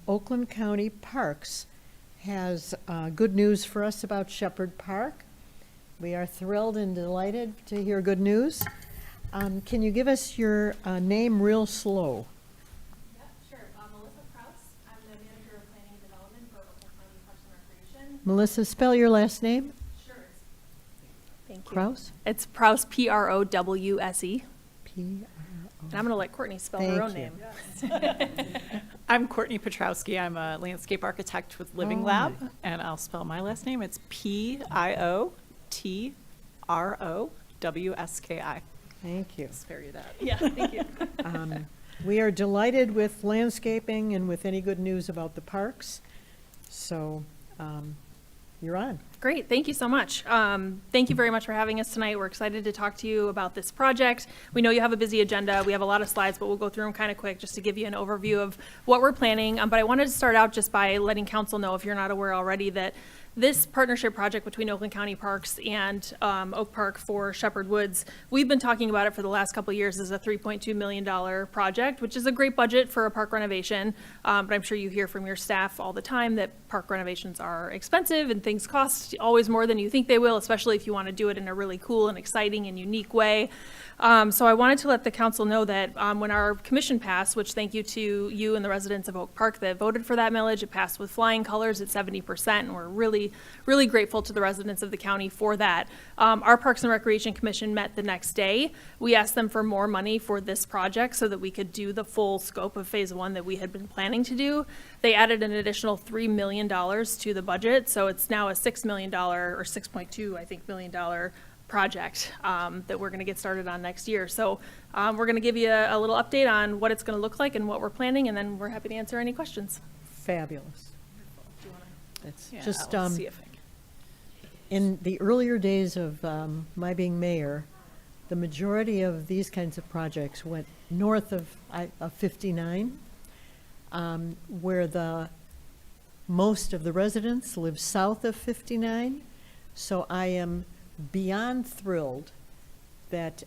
Oakland County Parks has good news for us about Shepherd Park. We are thrilled and delighted to hear good news. Can you give us your name real slow? Yep, sure. Melissa Kraus. I'm the Manager of Planning and Development for Oakland County Parks and Recreation. Melissa, spell your last name. Sure. Thank you. Kraus? It's Prowse, P-R-O-W-S-E. P-R-O. And I'm going to let Courtney spell her own name. I'm Courtney Petrowski. I'm a landscape architect with Living Lab, and I'll spell my last name. It's P-I-O-T-R-O-W-S-K-I. Thank you. Spare you that. Yeah, thank you. We are delighted with landscaping and with any good news about the parks. So you're on. Great, thank you so much. Thank you very much for having us tonight. We're excited to talk to you about this project. We know you have a busy agenda. We have a lot of slides, but we'll go through them kind of quick just to give you an overview of what we're planning. But I wanted to start out just by letting council know, if you're not aware already, that this partnership project between Oakland County Parks and Oak Park for Shepherd Woods, we've been talking about it for the last couple of years as a $3.2 million project, which is a great budget for a park renovation. But I'm sure you hear from your staff all the time that park renovations are expensive and things cost always more than you think they will, especially if you want to do it in a really cool and exciting and unique way. So I wanted to let the council know that when our commission passed, which thank you to you and the residents of Oak Park that voted for that millage, it passed with flying colors at 70%, and we're really, really grateful to the residents of the county for that. Our Parks and Recreation Commission met the next day. We asked them for more money for this project so that we could do the full scope of phase one that we had been planning to do. They added an additional $3 million to the budget, so it's now a $6 million, or $6.2, I think, million project that we're going to get started on next year. So we're going to give you a little update on what it's going to look like and what we're planning, and then we're happy to answer any questions. Fabulous. It's Yeah, just I'll see if I can. in the earlier days of my being mayor, the majority of these kinds of projects went north of 59, where the most of the residents live south of 59. So I am beyond thrilled that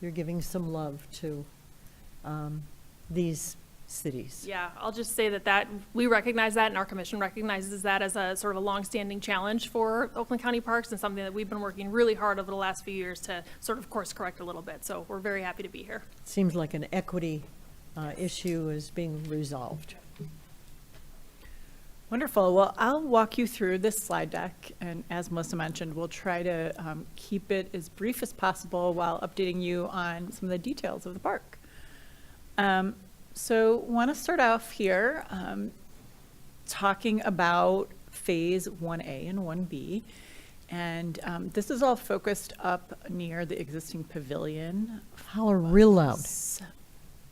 you're giving some love to these cities. Yeah, I'll just say that we recognize that, and our commission recognizes that as a sort of a longstanding challenge for Oakland County Parks, and something that we've been working really hard over the last few years to sort of course correct a little bit. So we're very happy to be here. Seems like an equity issue is being resolved. Wonderful. Well, I'll walk you through this slide deck, and as Melissa mentioned, we'll try to keep it as brief as possible while updating you on some of the details of the park. So want to start off here talking about phase 1A and 1B. And this is all focused up near the existing pavilion. Holler real loud.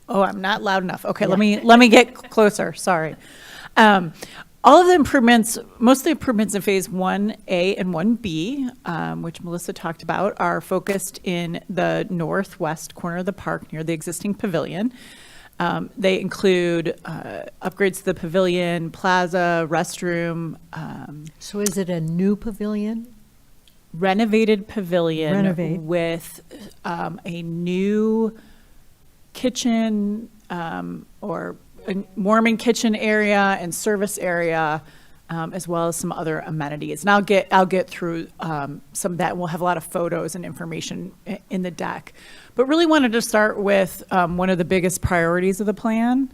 Oh, I'm not loud enough. Okay, let me get closer. Sorry. All of the improvements, most of the improvements in phase 1A and 1B, which Melissa talked about, are focused in the northwest corner of the park near the existing pavilion. They include upgrades to the pavilion, plaza, restroom. So is it a new pavilion? Renovated pavilion with a new kitchen or a warming kitchen area and service area, as well as some other amenities. And I'll get through some of that. We'll have a lot of photos and information in the deck. But really wanted to start with one of the biggest priorities of the plan,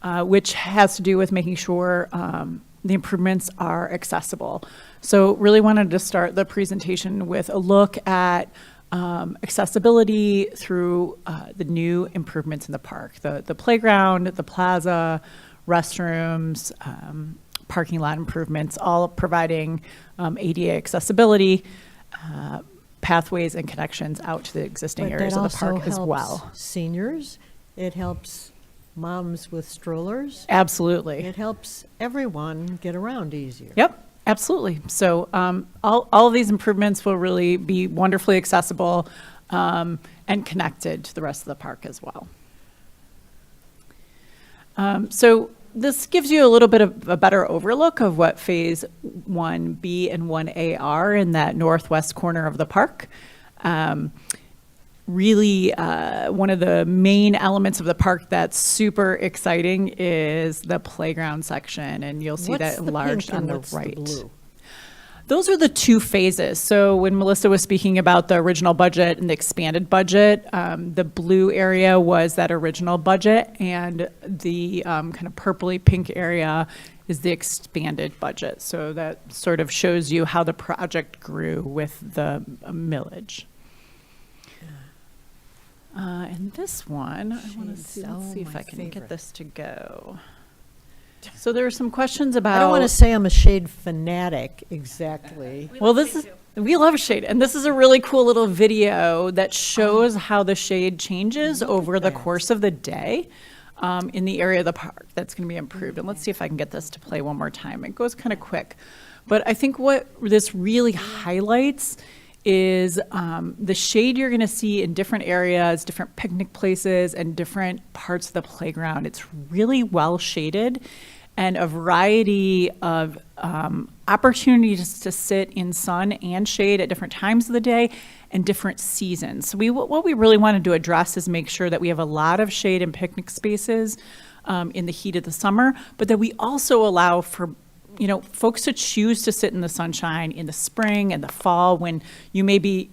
which has to do with making sure the improvements are accessible. So really wanted to start the presentation with a look at accessibility through the new improvements in the park, the playground, the plaza, restrooms, parking lot improvements, all providing ADA accessibility, pathways and connections out to the existing areas of the park as well. Seniors, it helps moms with strollers. Absolutely. It helps everyone get around easier. Yep. Absolutely. So all of these improvements will really be wonderfully accessible and connected to the rest of the park as well. So this gives you a little bit of a better overlook of what phase 1B and 1A are in that northwest corner of the park. really, one of the main elements of the park that's super exciting is the playground section, and you'll see What's that the enlarged pink on and the what's the right. blue? Those are the two phases. So when Melissa was speaking about the original budget and the expanded budget, the blue area was that original budget, and the kind of purpley pink area is the expanded budget. So that sort of shows you how the project grew with the millage. And this one, I want to Shades. see, let's Oh, see if my I can favorite. get this to go. So there are some questions about. I don't want to say I'm a shade fanatic exactly. Well, we love shade, and this is a really cool little video that shows how the shade changes Look at over the that. course of the day in the area of the park that's going to be improved. And let's see if I can get this to play one more time. It goes kind of quick, but I think what this really highlights is the shade you're going to see in different areas, different picnic places, and different parts of the playground. It's really well shaded, and a variety of opportunities to sit in sun and shade at different times of the day and different seasons. So what we really wanted to address is make sure that we have a lot of shade and picnic spaces in the heat of the summer, but that we also allow for folks to choose to sit in the sunshine in the spring and the fall when you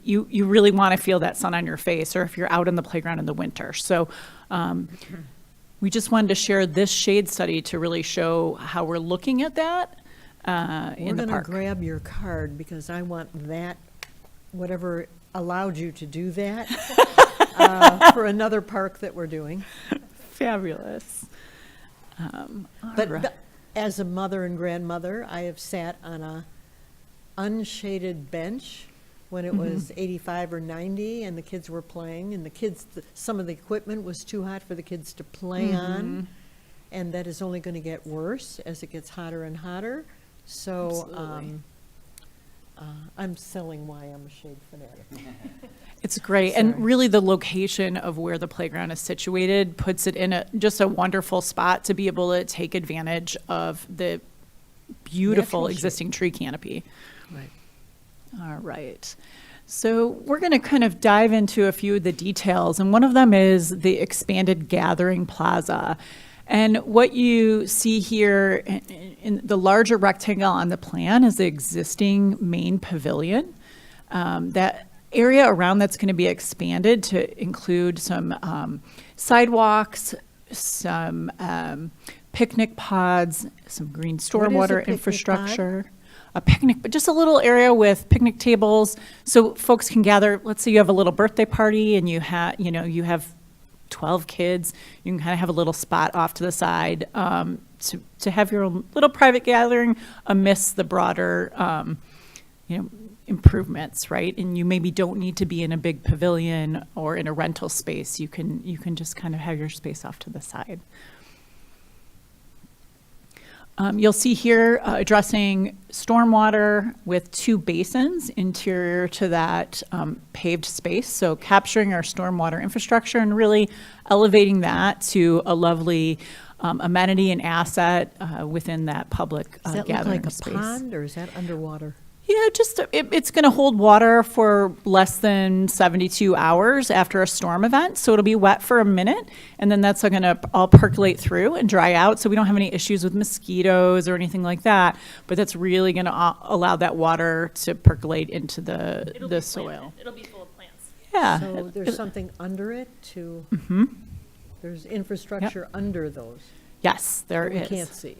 you really want to feel that sun on your face, or if you're out in the playground in the winter. So we just wanted to share this shade study to really show how we're looking at that in the We're going park. to grab your card because I want that, whatever allowed you to do that, for another park that we're doing. Fabulous. But All right. as a mother and grandmother, I have sat on a unshaded bench when it was 85 or 90 and the kids were playing, and some of the equipment was too hot for the kids to play on, and that is only going to get worse as it gets hotter and hotter. So Absolutely. I'm selling why I'm a shade fanatic. It's great. Sorry. And really the location of where the playground is situated puts it in just a wonderful spot to be able to take advantage of the beautiful Natural shade. existing tree canopy. Right. All right. So we're going to kind of dive into a few of the details, and one of them is the expanded gathering plaza. And what you see here in the larger rectangle on the plan is the existing main pavilion. That area around that's going to be expanded to include some sidewalks, some picnic pods, some green What is a stormwater picnic pod? infrastructure. A picnic, but just a little area with picnic tables so folks can gather. Let's say you have a little birthday party and you have 12 kids. You can kind of have a little spot off to the side to have your own little private gathering amidst the broader improvements, right? And you maybe don't need to be in a big pavilion or in a rental space. You can just kind of have your space off to the side. You'll see here addressing stormwater with 2 basins interior to that paved space. So capturing our stormwater infrastructure and really elevating that to a lovely amenity and asset within that public Does that look gathering like a space. pond, or is that underwater? Yeah, it's going to hold water for less than 72 hours after a storm event. So it'll be wet for a minute, and then that's going to all percolate through and dry out. So we don't have any issues with mosquitoes or anything like that. But that's really going to allow that water to percolate into the soil. It'll be full of plants. Yeah. So there's something under it to, there's infrastructure under those Yes, there that we is. can't see.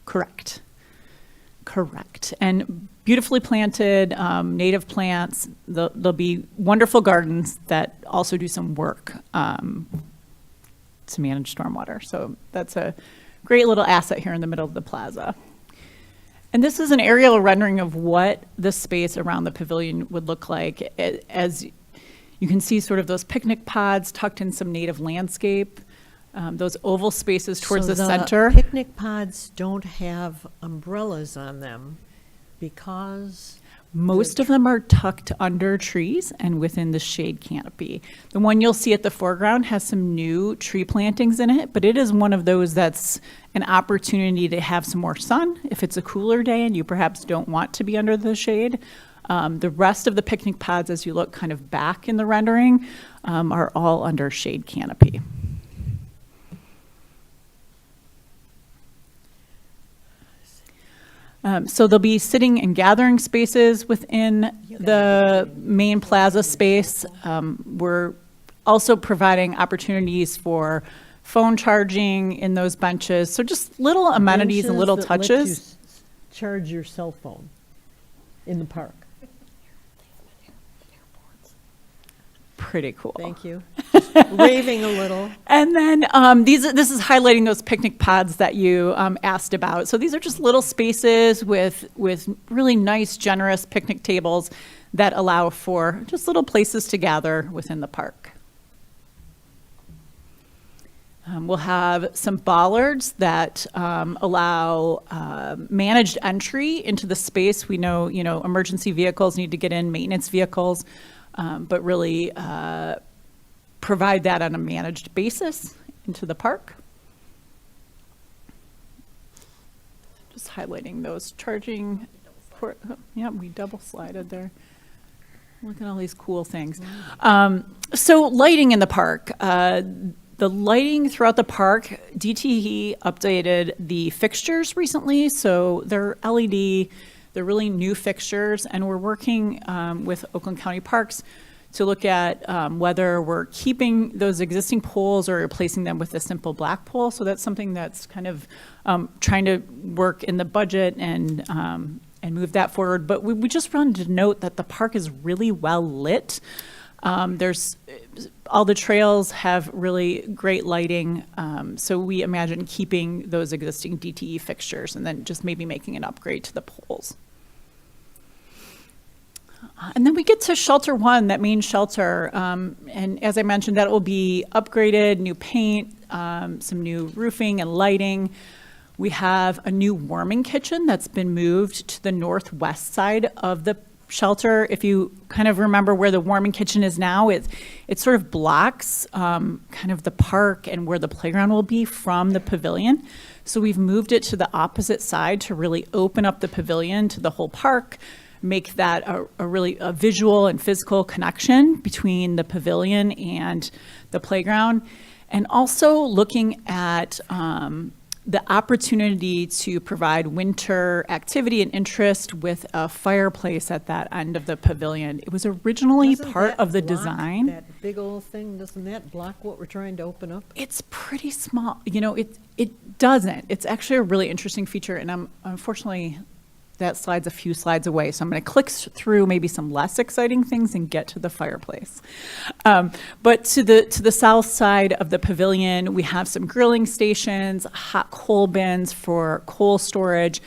Correct. And beautifully planted native plants. There'll be wonderful gardens that also do some work to manage stormwater. So that's a great little asset here in the middle of the plaza. And this is an aerial rendering of what the space around the pavilion would look like. As you can see, sort of those picnic pods tucked in some native landscape. Those oval spaces towards So the center. Picnic pods don't have umbrellas on them because Most of them are tucked under trees and within the shade canopy. The one you'll see at the foreground has some new tree plantings in it, but it is one of those that's an opportunity to have some more sun if it's a cooler day and you perhaps don't want to be under the shade. The rest of the picnic pods, as you look kind of back in the rendering, are all under shade canopy. So there'll be sitting and gathering spaces within the main plaza space. We're also providing opportunities for phone charging in those benches. So just little amenities and little Benches that let touches. you charge your cell phone in the park. Pretty cool. Thank you. Just waving a little. And then this is highlighting those picnic pods that you asked about. So these are just little spaces with really nice, generous picnic tables that allow for just little places to gather within the park. We'll have some bollards that allow managed entry into the space. We know, emergency vehicles need to get in, maintenance vehicles, but really provide that on a managed basis into the park. Just highlighting those charging port. Oh, yeah, we double slided there. Look at all these cool things. So lighting in the park. The lighting throughout the park, DTE updated the fixtures recently, so they're LED, they're really new fixtures, and we're working with Oakland County Parks to look at whether we're keeping those existing poles or replacing them with a simple black pole. So that's something that's kind of trying to work in the budget and move that forward. But we just wanted to note that the park is really well lit. There's all the trails have really great lighting, so we imagine keeping those existing DTE fixtures and then just maybe making an upgrade to the poles. And then we get to Shelter 1, that main shelter, and as I mentioned, that will be upgraded, new paint, some new roofing and lighting. We have a new warming kitchen that's been moved to the northwest side of the shelter. If you kind of remember where the warming kitchen is now, it sort of blocks kind of the park and where the playground will be from the pavilion. So we've moved it to the opposite side to really open up the pavilion to the whole park, make that a really visual and physical connection between the pavilion and the playground. And also looking at the opportunity to provide winter activity and interest with a fireplace at that end of the pavilion. It was originally Doesn't part that of the block design. That big old thing, doesn't that block what we're trying to open up? It's pretty small. It doesn't. It's actually a really interesting feature, and unfortunately that slide's a few slides away, so I'm going to click through maybe some less exciting things and get to the fireplace. But to the south side of the pavilion, we have some grilling stations, hot coal bins for coal storage,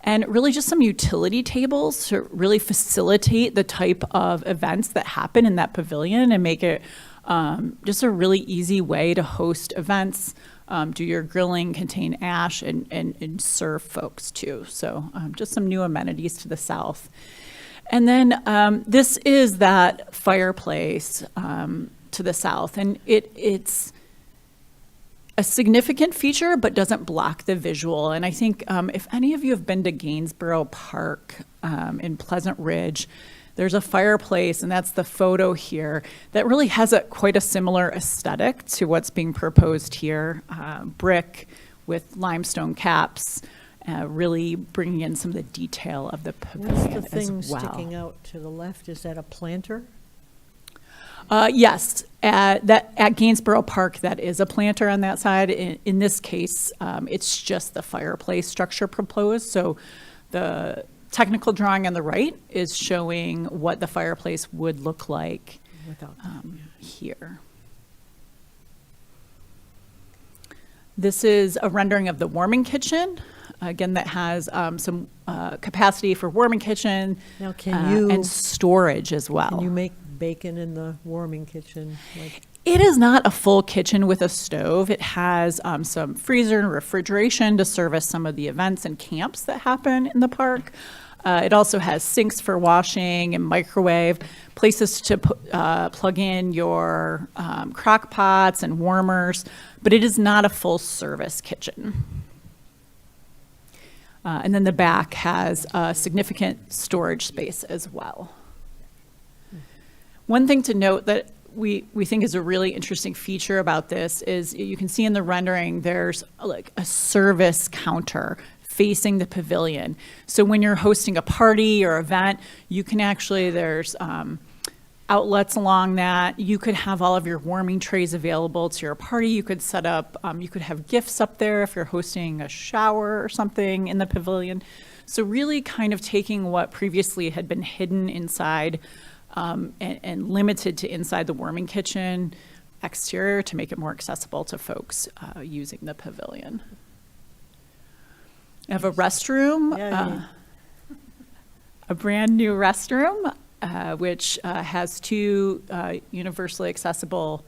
and really just some utility tables to really facilitate the type of events that happen in that pavilion and make it just a really easy way to host events. Do your grilling, contain ash, and serve folks too. So just some new amenities to the south. And then this is that fireplace to the south. And it's a significant feature, but doesn't block the visual. And I think if any of you have been to Gainsborough Park in Pleasant Ridge, there's a fireplace, and that's the photo here, that really has quite a similar aesthetic to what's being proposed here. Brick with limestone caps, really bringing in some of the detail of the pavilion What's the thing as well. sticking out to the left? Is that a planter? Yes, at Gainsborough Park, that is a planter on that side. In this case, it's just the fireplace structure proposed. So the technical drawing on the right is showing what the fireplace would look like Without here. This is a rendering of the warming kitchen. Again, that has some capacity for warming kitchen Now, can and storage as well. you make bacon in the warming kitchen? It is not a full kitchen with a stove. It has some freezer and refrigeration to service some of the events and camps that happen in the park. It also has sinks for washing and microwave, places to plug in your crock pots and warmers, but it is not a full service kitchen. And then the back has a significant storage space as well. One thing to note that we think is a really interesting feature about this is you can see in the rendering there's like a service counter facing the pavilion. So when you're hosting a party or event, you can actually, there's outlets along that. You could have all of your warming trays available to your party. You could set up, you could have gifts up there if you're hosting a shower or something in the pavilion. So really kind of taking what previously had been hidden inside and limited to inside the warming kitchen exterior to make it more accessible to folks using the pavilion. I have a restroom, a brand new restroom, which has two universally accessible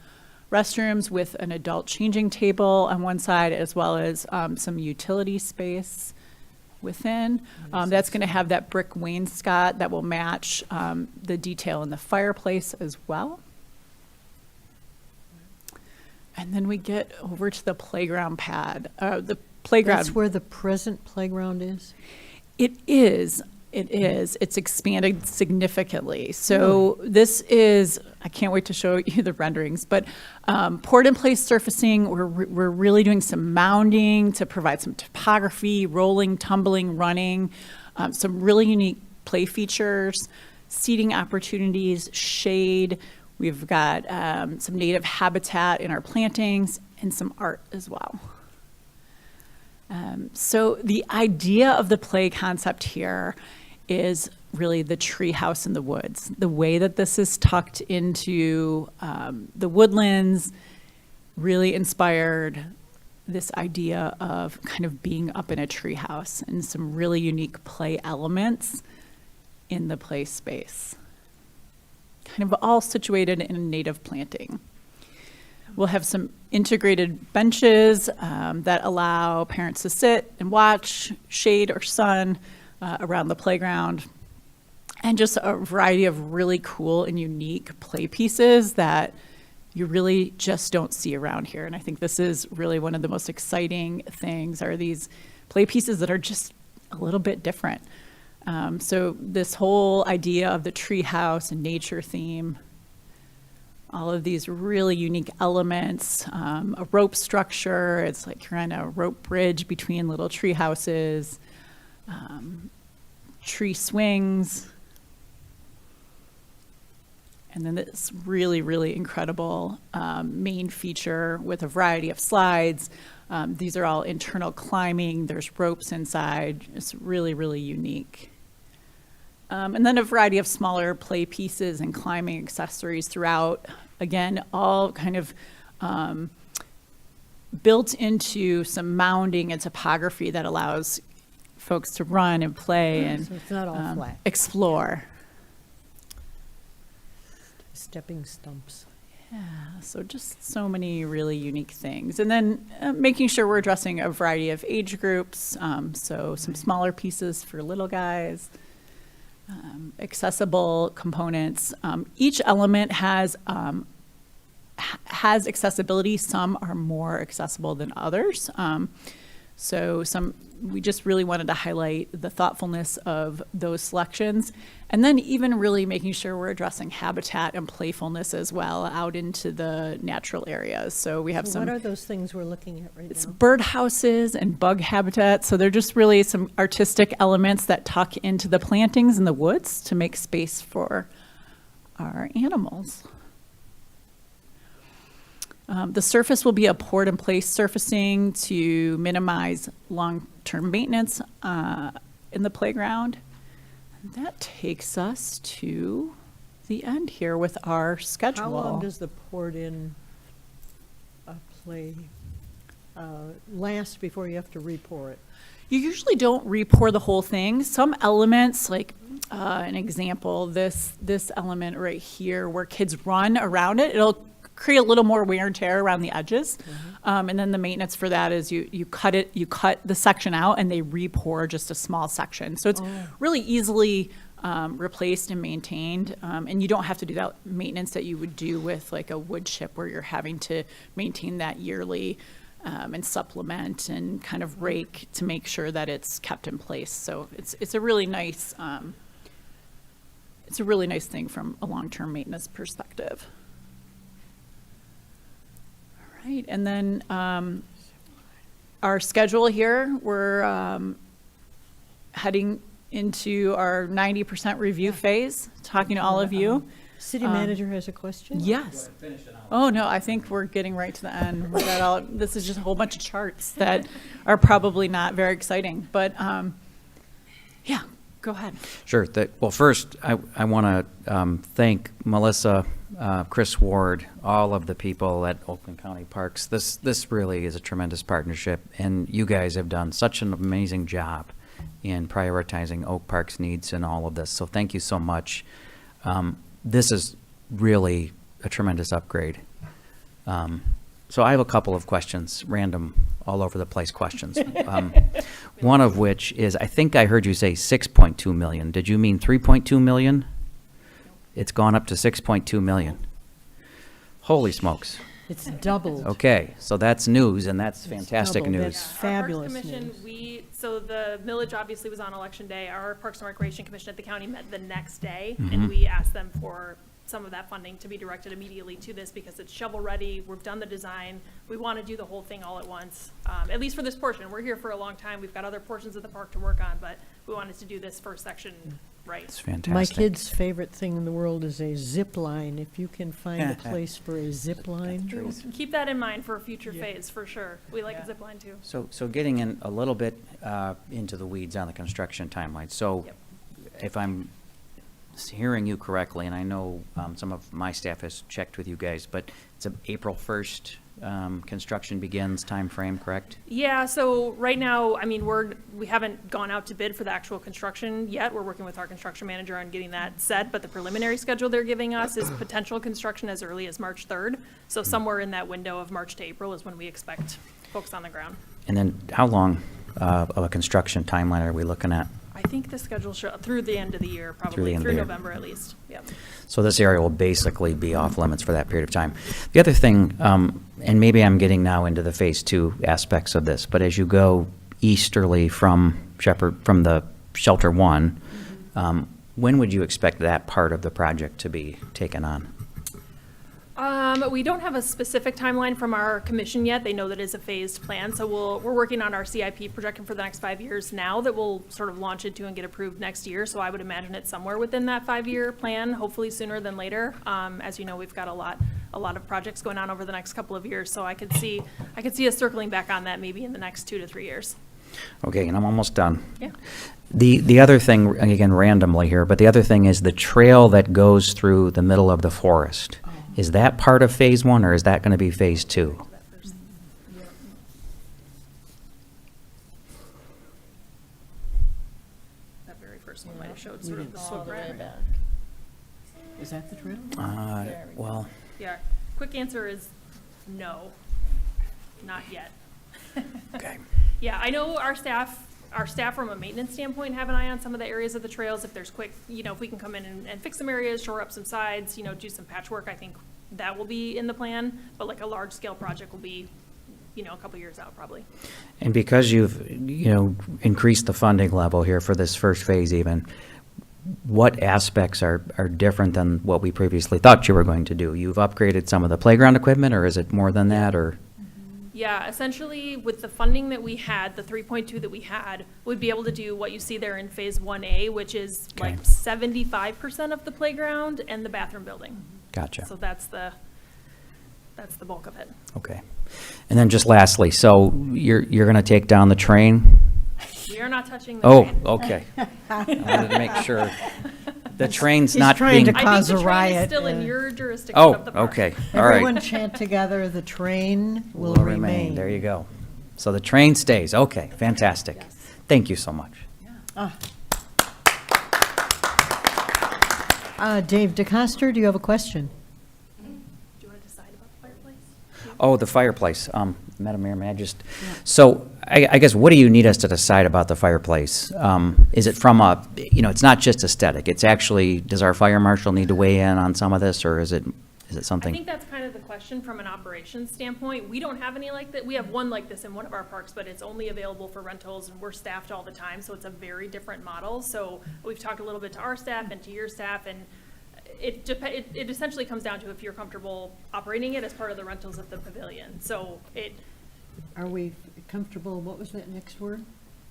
restrooms with an adult changing table on one side, as well as some utility space within. That's going to have that brick wainscot that will match the detail in the fireplace as well. And then we get over to the playground pad. The playground. That's where the present playground is? It is. It is. It's expanded significantly. So this is, I can't wait to show you the renderings, but poured-in-place surfacing, we're really doing some mounding to provide some topography, rolling, tumbling, running, some really unique play features, seating opportunities, shade. We've got some native habitat in our plantings and some art as well. So the idea of the play concept here is really the tree house in the woods. The way that this is tucked into the woodlands really inspired this idea of kind of being up in a tree house and some really unique play elements in the play space. Kind of all situated in a native planting. We'll have some integrated benches that allow parents to sit and watch, shade or sun around the playground, and just a variety of really cool and unique play pieces that you really just don't see around here. And I think this is really one of the most exciting things, are these play pieces that are just a little bit different. So this whole idea of the tree house and nature theme, all of these really unique elements, a rope structure, it's like you're on a rope bridge between little tree houses, tree swings, and then this really, really incredible main feature with a variety of slides. These are all internal climbing, there's ropes inside, it's really, really unique. And then a variety of smaller play pieces and climbing accessories throughout. Again, all kind of built into some mounding and topography that allows folks to run and play and So it's not all flat. explore. Stepping stumps. Yeah, so just so many really unique things. And then making sure we're addressing a variety of age groups. So some smaller pieces for little guys. Accessible components. Each element has accessibility. Some are more accessible than others. So we just really wanted to highlight the thoughtfulness of those selections, and then even really making sure we're addressing habitat and playfulness as well out into the natural areas. So we have So what are those things we're looking at right it's now? bird houses and bug habitat. So they're just really some artistic elements that tuck into the plantings in the woods to make space for our animals. The surface will be a poured-in-place surfacing to minimize long-term maintenance in the playground. And that takes us to the end here with our schedule. How long does the poured-in play last before you have to re-pour it? You usually don't re-pour the whole thing. Some elements, like an example, this element right here where kids run around it, it'll create a little more wear and tear around the edges. Mm-hmm. And then the maintenance for that is you cut the section out and they re-pour just a small section. So it's really easily replaced and maintained. And you don't have to do that maintenance that you would do with like a wood chip where you're having to maintain that yearly. and supplement and kind of rake to make sure that it's kept in place. So it's a really nice thing from a long-term maintenance perspective. All right, and then our schedule here, we're heading into our 90% review phase, talking to all of you. City manager has a question? Yes. Oh, no, I think we're getting right to the end. We got all, this is just a whole bunch of charts that are probably not very exciting, but yeah, go ahead. Sure. Well, first, I want to thank Melissa, Chris Ward, all of the people at Oakland County Parks. This really is a tremendous partnership, and you guys have done such an amazing job in prioritizing Oak Park's needs and all of this. So thank you so much. This is really a tremendous upgrade. So I have a couple of questions, random, all over the place questions. One of which is, I think I heard you say 6.2 million. Did you mean 3.2 million? It's gone up to 6.2 million. Holy smokes. It's doubled. Okay, so that's news, and that's It's fantastic doubled. news. That's Our fabulous Parks Commission, news. so the millage obviously was on election day. Our Parks and Recreation Commission at the county met the next day, Mm-hmm. and we asked them for some of that funding to be directed immediately to this because it's shovel-ready. We've done the design. We want to do the whole thing all at once, at least for this portion. We're here for a long time. We've got other portions of the park to work on, but we wanted to do this first section right. It's fantastic. My kid's favorite thing in the world is a zip line. If you can find a place for a zip line. Keep that in mind for a future phase, for sure. We like a zip line too. So getting in a little bit into the weeds on the construction timeline. So Yep. if I'm hearing you correctly, and I know some of my staff has checked with you guys, but it's April 1st construction begins timeframe, correct? Yeah, so right now, I mean, we haven't gone out to bid for the actual construction yet. We're working with our construction manager on getting that set, but the preliminary schedule they're giving us is potential construction as early as March 3rd. So somewhere in that window of March to April is when we expect folks on the ground. And then how long of a construction timeline are we looking at? I think the schedule through the end of the year, the probably end of through the year. November at least. Yep. So this area will basically be off limits for that period of time. The other thing, and maybe I'm getting now into the phase 2 aspects of this, but as you go easterly from the Shelter 1, when would you expect that part of the project to be taken on? We don't have a specific timeline from our commission yet. They know that it's a phased plan, so we're working on our CIP projection for the next 5 years now that we'll sort of launch into and get approved next year. So I would imagine it's somewhere within that 5-year plan, hopefully sooner than later. As you know, we've got a lot of projects going on over the next couple of years, so I could see us circling back on that maybe in the next 2 to 3 years. Okay, and I'm almost done. Yeah. The other thing, again, randomly here, but the other thing is the trail that goes through the middle of the forest. Is that part of phase 1, or is that going to be phase 2? That very first one might have showed sort of the slope, right? Is that the trail? Well, Yeah, quick answer is no, not yet. okay. Yeah, I know our staff from a maintenance standpoint have an eye on some of the areas of the trails. If there's quick, if we can come in and fix some areas, shore up some sides, do some patchwork, I think that will be in the plan. But like a large scale project will be, a couple years out probably. And because you've, increased the funding level here for this first phase even, what aspects are different than what we previously thought you were going to do? You've upgraded some of the playground equipment, or is it more than that, or? Yeah, essentially with the funding that we had, the 3.2 that we had, we'd be able to do what you see there in phase 1A, which is Okay. like 75% of the playground and the bathroom building. Gotcha. So that's the bulk of it. Okay. And then just lastly, so you're going to take down the train? We are not touching the Oh, train. okay. I wanted to make sure. The train's He's not trying being. to I cause think a the train is riot. still in your jurisdiction Oh, of the park. okay, all right. Everyone chant together, the train will remain. There you go. So the train stays. Okay, fantastic. Thank you so much. Dave DeCoster, do you have a question? Do you want to decide about the fireplace? Oh, the fireplace. Madam Mayor, may I just, so I guess, what do you need us to decide about the fireplace? Is it from it's not just aesthetic, it's actually, does our fire marshal need to weigh in on some of this, or is it? Is it I something? think that's kind of the question from an operations standpoint. We don't have any like that. We have one like this in one of our parks, but it's only available for rentals and we're staffed all the time. So it's a very different model. So we've talked a little bit to our staff and to your staff, and it essentially comes down to if you're comfortable operating it as part of the rentals of the pavilion. So Are we comfortable, what was that next word?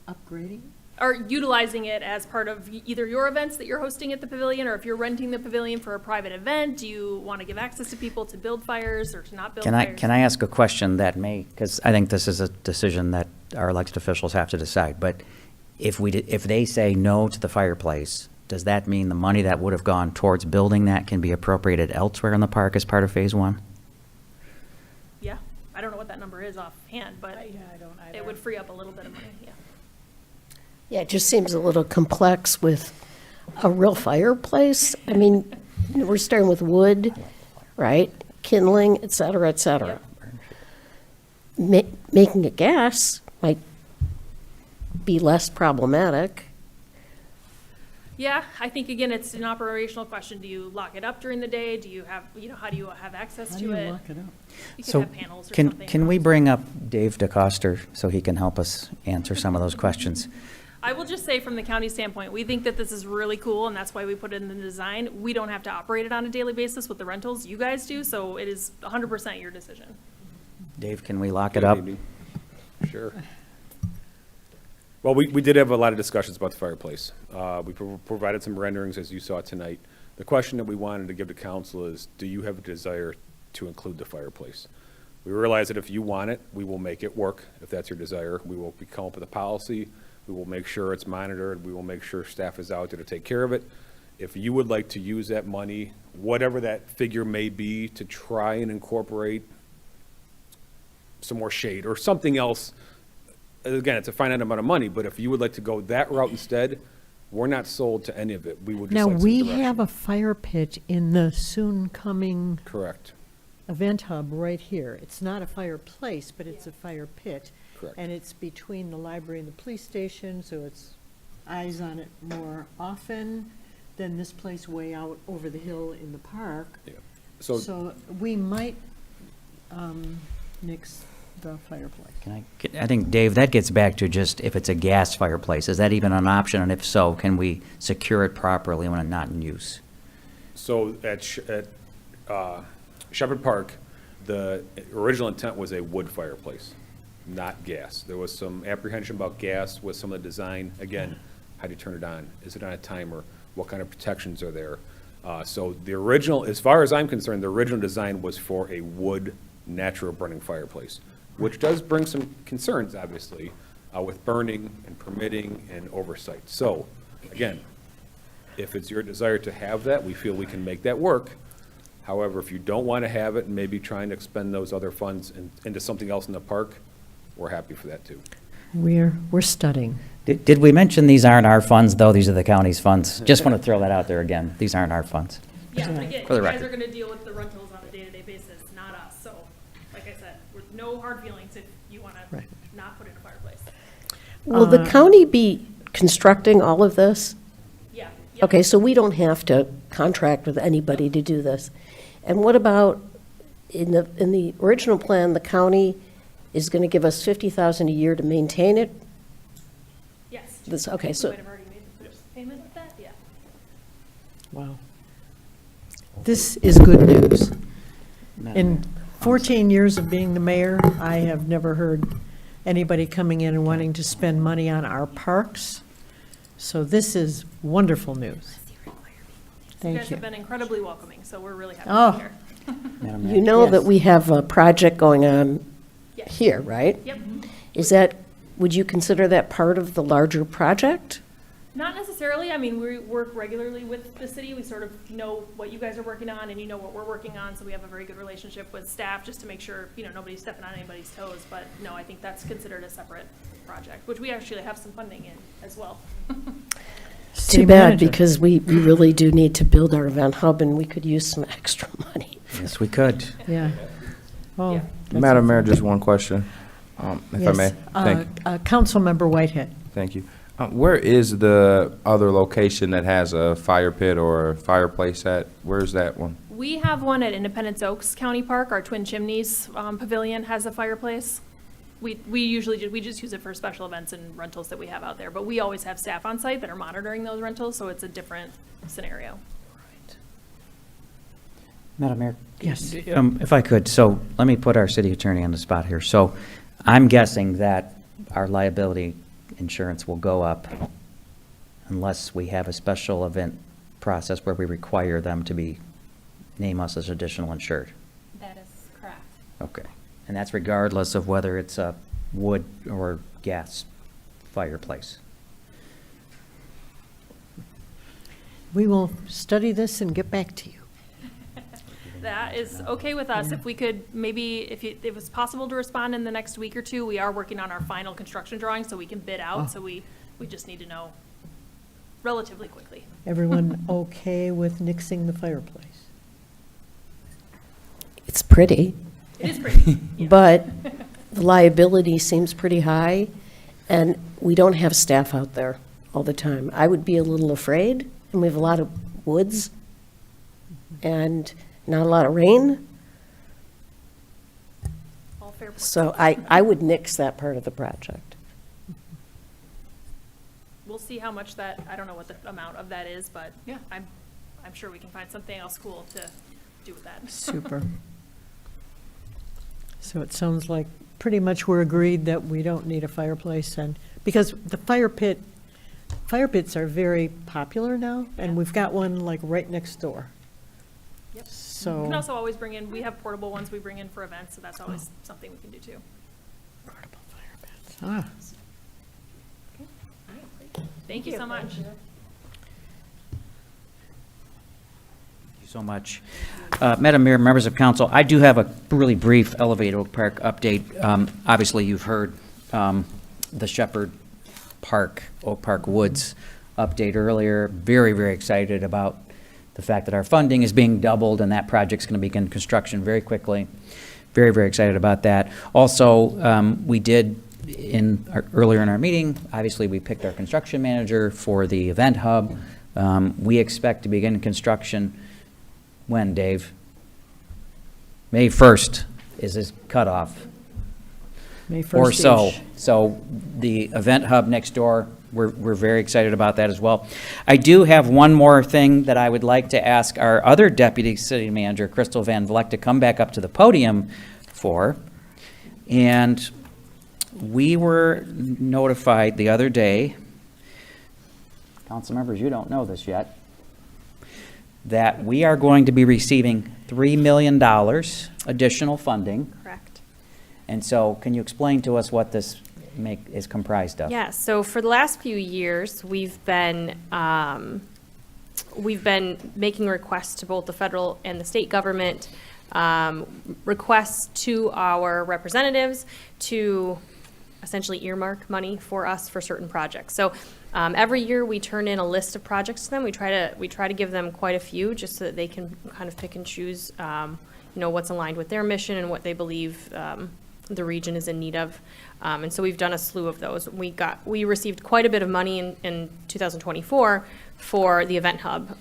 Upgrading? or utilizing it as part of either your events that you're hosting at the pavilion, or if you're renting the pavilion for a private event, do you want to give access to people to build fires or to not build fires? Can I ask a question that may, because I think this is a decision that our elected officials have to decide, but if they say no to the fireplace, does that mean the money that would have gone towards building that can be appropriated elsewhere in the park as part of phase one? Yeah, I don't know what that number is offhand, but I don't either. it would free up a little bit of money, yeah. Yeah, it just seems a little complex with a real fireplace. I mean, we're starting with wood, right? Kindling, et cetera, et cetera. Making it gas might be less problematic. Yeah, I think again, it's an operational question. Do you lock it up during the day? Do you have, how do you have access How to do you it? lock it up? You could So have panels or something. can we bring up Dave DeCoster so he can help us answer some of those questions? I will just say from the county standpoint, we think that this is really cool, and that's why we put it in the design. We don't have to operate it on a daily basis with the rentals. You guys do, so it is 100% your decision. Dave, can we lock it up? Good evening. Sure. Well, we did have a lot of discussions about the fireplace. We provided some renderings, as you saw tonight. The question that we wanted to give to council is, do you have a desire to include the fireplace? We realize that if you want it, we will make it work, if that's your desire. We will come up with a policy. We will make sure it's monitored. We will make sure staff is out there to take care of it. If you would like to use that money, whatever that figure may be, to try and incorporate some more shade or something else, again, it's a finite amount of money, but if you would like to go that route instead, we're not sold to any of it. We would just Now, like some we direction. have a fire pit in the soon-coming Correct, event hub right here. It's not a fireplace, but it's a fire pit. correct. And it's between the library and the police station, so it's eyes on it more often than this place way out over the hill in the park. Yeah. So, So we might nix the fireplace. I think, Dave, that gets back to just if it's a gas fireplace, is that even an option? And if so, can we secure it properly when it's not in use? so at Shepherd Park, the original intent was a wood fireplace, not gas. There was some apprehension about gas with some of the design. Again, how do you turn it on? Is it on a timer? What kind of protections are there? So the original, as far as I'm concerned, the original design was for a wood, natural burning fireplace, which does bring some concerns, obviously, with burning and permitting and oversight. So, again, if it's your desire to have that, we feel we can make that work. However, if you don't want to have it and maybe trying to expend those other funds into something else in the park, we're happy for that too. We're studying. Did we mention these aren't our funds, though? These are the county's funds? Just want to throw that out there again. These aren't our funds. Yeah, but again, For the you guys record. are gonna deal with the rentals on a day-to-day basis, not us. So, like I said, with no hard feelings if you wanna Right. not put in a fireplace. Will the county be constructing all of this? Yeah. yeah. Okay, so we don't have to contract with anybody to do this. And what about, in the original plan, the county is going to give us $50,000 a year to maintain it? Yes. This- okay, We so- might have already made the first payment of that, yeah. Wow. This is good news. In 14 years of being the mayor, I have never heard anybody coming in and wanting to spend money on our parks. So this is wonderful news. You Thank guys you. have been incredibly welcoming, so we're really happy Oh. to be here. Madam You Mayor? know that Yes. we have a project going on Yes. here, right? Yep. Is that, would you consider that part of the larger project? Not necessarily. I mean, we work regularly with the city. We sort of know what you guys are working on and you know what we're working on. So we have a very good relationship with staff just to make sure, nobody's stepping on anybody's toes. But no, I think that's considered a separate project, which we actually have some funding in as well. City Too bad, manager. because we really do need to build our event hub, and we could use some extra money. Yes, we could. Yeah. Oh, Yeah. that's Madam Mayor, just one question, if I may. Yes. Councilmember Whitehead. Thank you. Where is the other location that has a fire pit or a fireplace at? Where's that one? We have one at Independence Oaks County Park. Our Twin Chimneys Pavilion has a fireplace. We usually we just use it for special events and rentals that we have out there, but we always have staff on site that are monitoring those rentals, so it's a different scenario. Madam Mayor? Yes. If I could, so let me put our city attorney on the spot here. So I'm guessing that our liability insurance will go up unless we have a special event process where we require them to name us as additional insured. That is correct. Okay. And that's regardless of whether it's a wood or gas fireplace. We will study this and get back to you. That is okay with us. If we could, maybe, if it was possible to respond in the next week or two, we are working on our final construction drawing, so we can bid out, so we just need to know relatively quickly. Everyone okay with nixing the fireplace? It's pretty, It is pretty. Yeah. but the liability seems pretty high, and we don't have staff out there all the time. I would be a little afraid, and we have a lot of woods and not a lot of rain, All fair points. so I would nix that part of the project. We'll see how much that, I don't know what the amount of that is, but Yeah. I'm sure we can find something else cool to do with that. Super. So it sounds like pretty much we're agreed that we don't need a fireplace, and, because the fire pits are very popular now, and we've got one like right next door. Yep. We So. can also always bring in, we have portable ones we bring in for events, so that's always something we can do too. Portable fire pits. Ah, Thank you so much. Thank you so much. Madam Mayor, members of council, I do have a really brief Elevate Oak Park update. Obviously, you've heard the Shepherd Park, Oak Park Woods update earlier. Very, very excited about the fact that our funding is being doubled and that project's going to begin construction very quickly. Very, very excited about that. Also, we did earlier in our meeting, obviously, we picked our construction manager for the event hub. We expect to begin construction when, Dave? May 1st is his cutoff, May 1st. or so. So the event hub next door, we're very excited about that as well. I do have one more thing that I would like to ask our other deputy city manager, Crystal Van Vleck, to come back up to the podium for. And we were notified the other day, council members, you don't know this yet, that we are going to be receiving $3 million additional funding. Correct. And so can you explain to us what this is comprised of? Yeah, so for the last few years, we've been making requests to both the federal and the state government, requests to our representatives to essentially earmark money for us for certain projects. So every year we turn in a list of projects to them. We try to give them quite a few just so that they can kind of pick and choose, what's aligned with their mission and what they believe the region is in need of. And so we've done a slew of those. We received quite a bit of money in 2024 for the event hub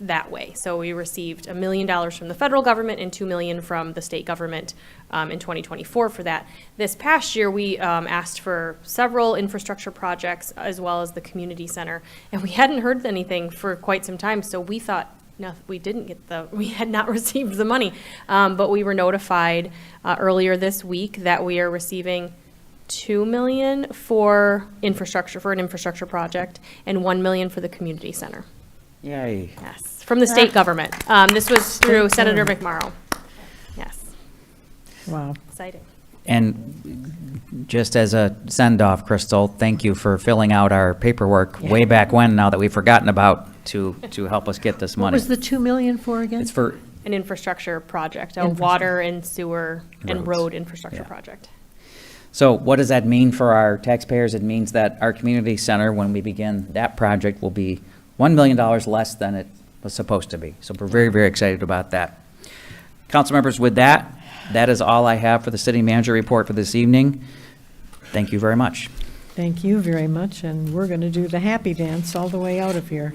that way. So we received $1 million from the federal government and $2 million from the state government in 2024 for that. This past year, we asked for several infrastructure projects as well as the community center, and we hadn't heard anything for quite some time. So we thought, no, we had not received the money, but we were notified earlier this week that we are receiving $2 million for an infrastructure project, and $1 million for the community center. Yay. Yes, from the state government. This was through Senator McMorrow. Yes, Wow. exciting. And just as a send-off, Crystal, thank you for filling out our paperwork way back when, now that we've forgotten about, to help us get this What money. was the 2 million for again? It's for, An infrastructure project, a Infrastructure. water and sewer and Roads. road infrastructure Yeah. project. so what does that mean for our taxpayers? It means that our community center, when we begin that project, will be $1 million less than it was supposed to be. So we're very, very excited about that. Council members, with that, that is all I have for the city manager report for this evening. Thank you very much. Thank you very much, and we're going to do the happy dance all the way out of here.